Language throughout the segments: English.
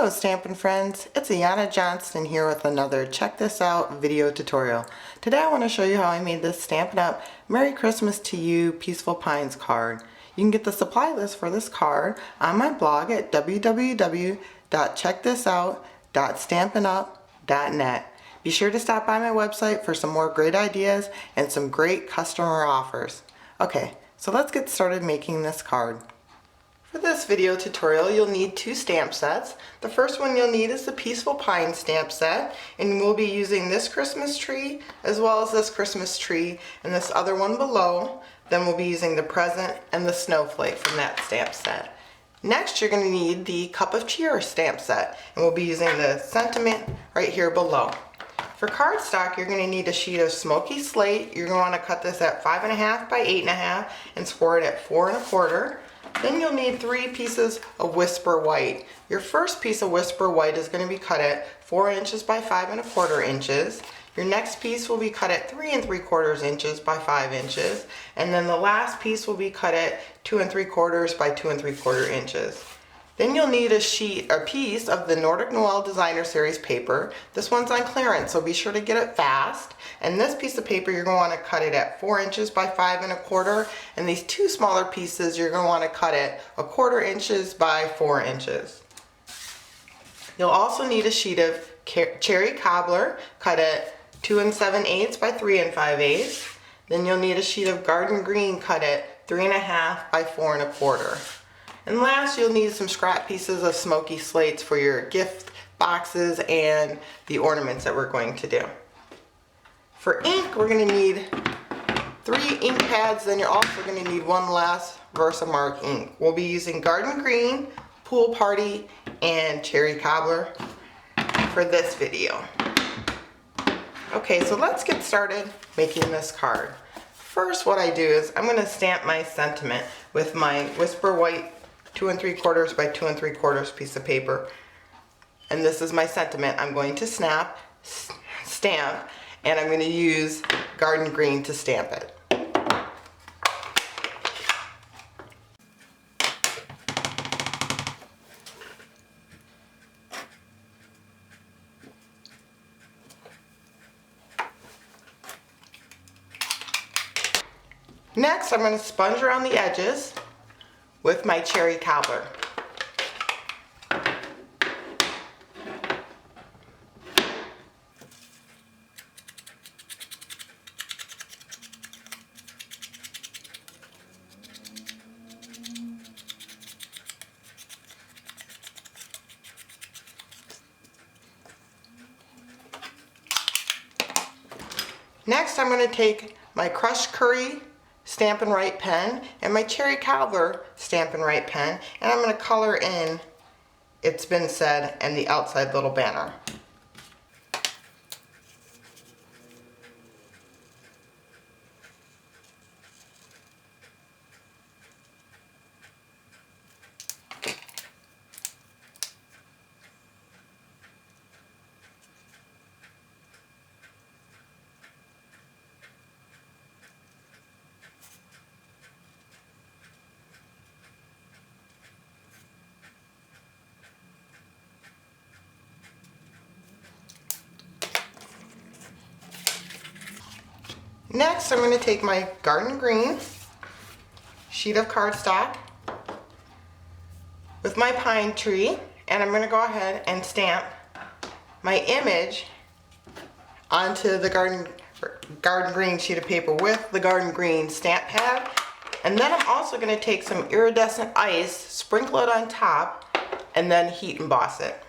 Hello Stampin' friends, it's Ayana Johnston here with another Check This Out video tutorial. Today I want to show you how I made this Stampin' Up! Merry Christmas to You Peaceful Pines card. You can get the supply list for this card on my blog at www.checkthisout.stampinup.net. Be sure to stop by my website for some more great ideas and some great customer offers. Okay, so let's get started making this card. For this video tutorial, you'll need two stamp sets. The first one you'll need is the Peaceful Pine stamp set, and we'll be using this Christmas tree as well as this Christmas tree and this other one below. Then we'll be using the present and the snowflake from that stamp set. Next, you're going to need the Cup of Cheer stamp set, and we'll be using the sentiment right here below. For cardstock, you're going to need a sheet of smoky slate. You're going to want to cut this at 5.5 by 8.5 and score it at 4 1/4. Then you'll need 3 pieces of Whisper White. Your first piece of Whisper White is going to be cut at 4 inches by 5 1/4 inches. Your next piece will be cut at 3 3/4 inches by 5 inches. And then the last piece will be cut at 2 3/4 by 2 3/4 inches. Then you'll need a piece of the Nordic Noel Designer Series paper. This one's on clearance, so be sure to get it fast. And this piece of paper, you're going to want to cut it at 4 inches by 5 1/4. And these two smaller pieces, you're going to want to cut it 1/4 inches by 4 inches. You'll also need a sheet of cherry cobbler, cut at 2 7/8 by 3 5/8. Then you'll need a sheet of garden green, cut at 3 1/2 by 4 1/4. And last, you'll need some scrap pieces of smoky slates for your gift boxes and the ornaments that we're going to do. For ink, we're going to need 3 ink pads, then you're also going to need one last Versamark ink. We'll be using Garden Green, Pool Party, and Cherry Cobbler for this video. Okay, so let's get started making this card. First, what I do is I'm going to stamp my sentiment with my Whisper White 2 3/4 by 2 3/4 piece of paper. And this is my sentiment. I'm going to stamp, and I'm going to use Garden Green to stamp it. Next, I'm going to sponge around the edges with my cherry cobbler. Next, I'm going to take my crushed curry Stampin' Write pen and my cherry cobbler Stampin' Write pen, and I'm going to color in It's Been Said and the outside little banner. Next, I'm going to take my Garden Green sheet of cardstock with my pine tree, and I'm going to go ahead and stamp my image onto the Garden Green sheet of paper with the Garden Green stamp pad. And then I'm also going to take some iridescent ice, sprinkle it on top, and then heat emboss it.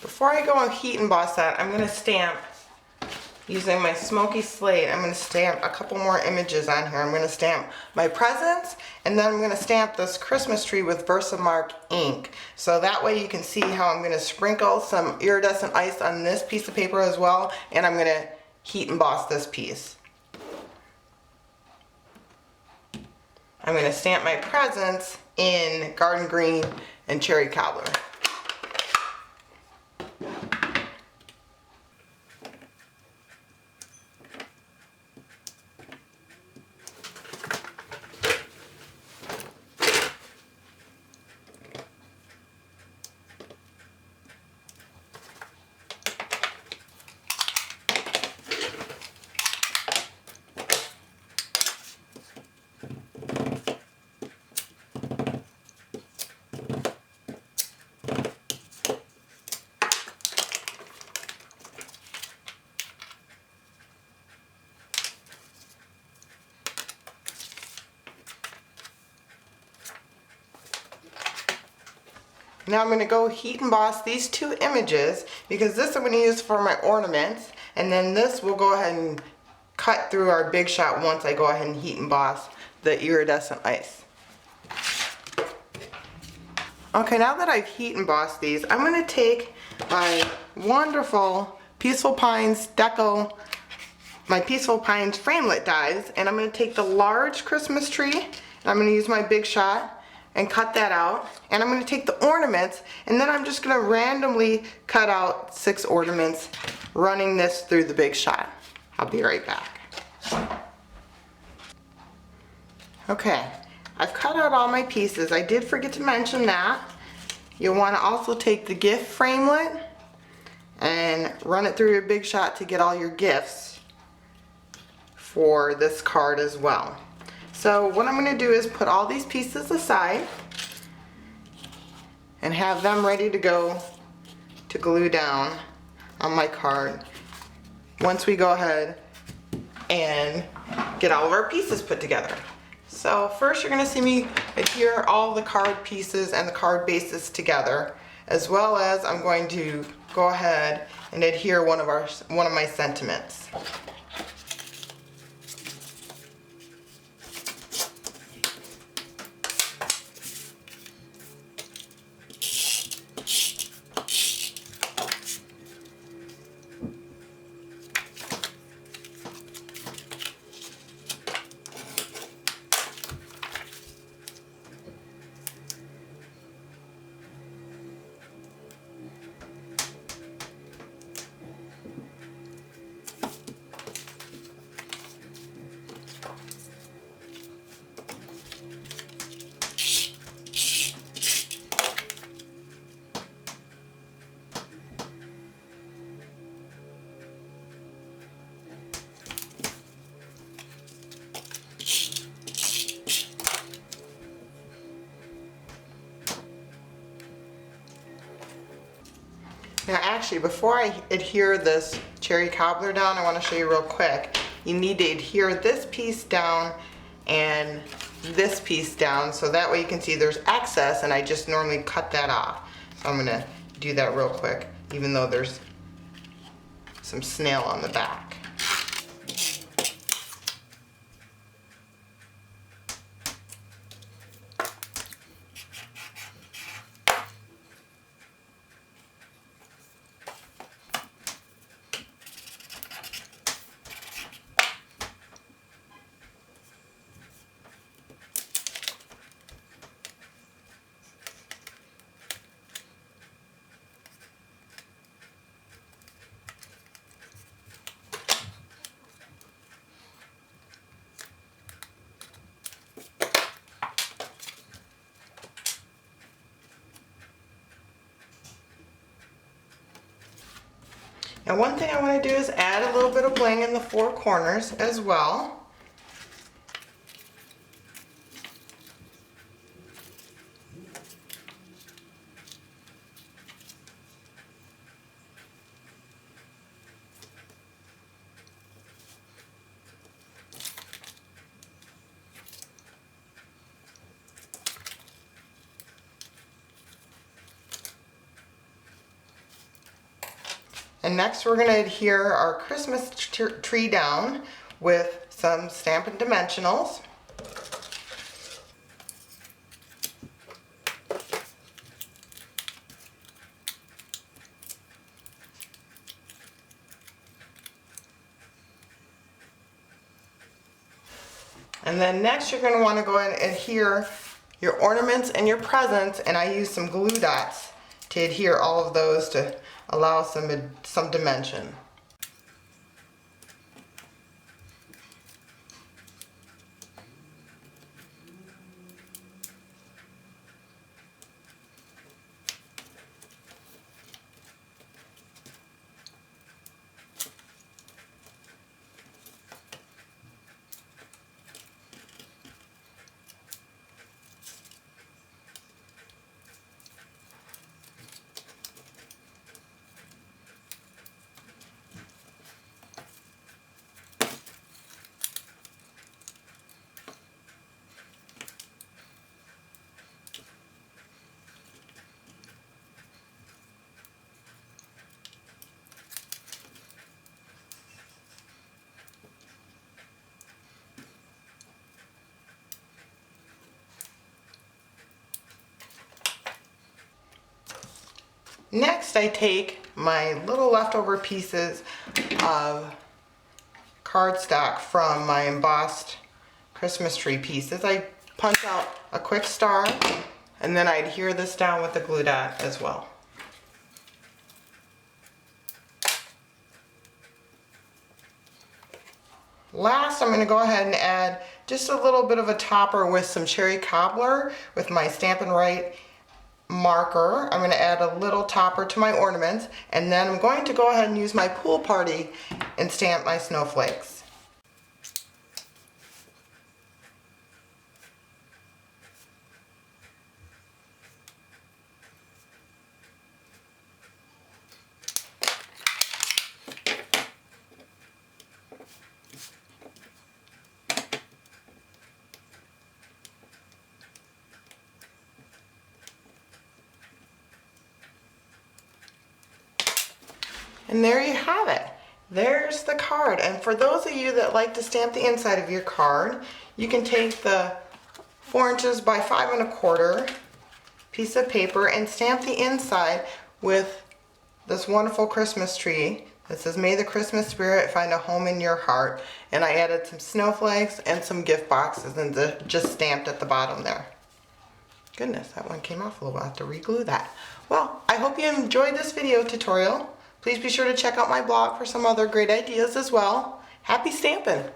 Before I go and heat emboss that, I'm going to stamp Using my smoky slate, I'm going to stamp a couple more images on here. I'm going to stamp my presents, and then I'm going to stamp this Christmas tree with Versamark ink. So that way you can see how I'm going to sprinkle some iridescent ice on this piece of paper as well, and I'm going to heat emboss this piece. I'm going to stamp my presents in garden green and cherry cobbler. Now I'm going to go heat emboss these two images, because this I'm going to use for my ornaments, and then this will go ahead and cut through our big shot once I go ahead and heat emboss the iridescent ice. Okay, now that I've heat embossed these, I'm going to take my wonderful Peaceful Pines Deco, my Peaceful Pines framelit dies, and I'm going to take the large Christmas tree, and I'm going to use my big shot and cut that out, and I'm going to take the ornaments, and then I'm just going to randomly cut out 6 ornaments running this through the big shot. I'll be right back. Okay, I've cut out all my pieces. I did forget to mention that. You'll want to also take the gift framelit and run it through your big shot to get all your gifts for this card as well. So what I'm going to do is put all these pieces aside and have them ready to go to glue down on my card once we go ahead and get all of our pieces put together. So first you're going to see me adhere all the card pieces and the card bases together, as well as I'm going to go ahead and adhere one of my sentiments. Now actually, before I adhere this cherry cobbler down, I want to show you real quick. You need to adhere this piece down and this piece down, so that way you can see there's excess, and I just normally cut that off. So I'm going to do that real quick, even though there's some snail on the back. Now one thing I want to do is add a little bit of bling in the 4 corners as well. And next we're going to adhere our Christmas tree down with some Stampin' Dimensionals. And then next you're going to want to go ahead and adhere your ornaments and your presents, and I use some glue dots to adhere all of those to allow some dimension. Next, I take my little leftover pieces of cardstock from my embossed Christmas tree pieces. I punch out a quick star, and then I adhere this down with the glue dot as well. Last, I'm going to go ahead and add just a little bit of a topper with some cherry cobbler with my Stampin' Right marker. I'm going to add a little topper to my ornaments, and then I'm going to go ahead and use my pool party and stamp my snowflakes. And there you have it. There's the card. And for those of you that like to stamp the inside of your card, you can take the 4 inches by 5 1/4 piece of paper and stamp the inside with this wonderful Christmas tree that says, "May the Christmas spirit find a home in your heart." And I added some snowflakes and some gift boxes and just stamped at the bottom there. Goodness, that one came off a little. I'll have to re-glue that. Well, I hope you enjoyed this video tutorial. Please be sure to check out my blog for some other great ideas as well. Happy stamping!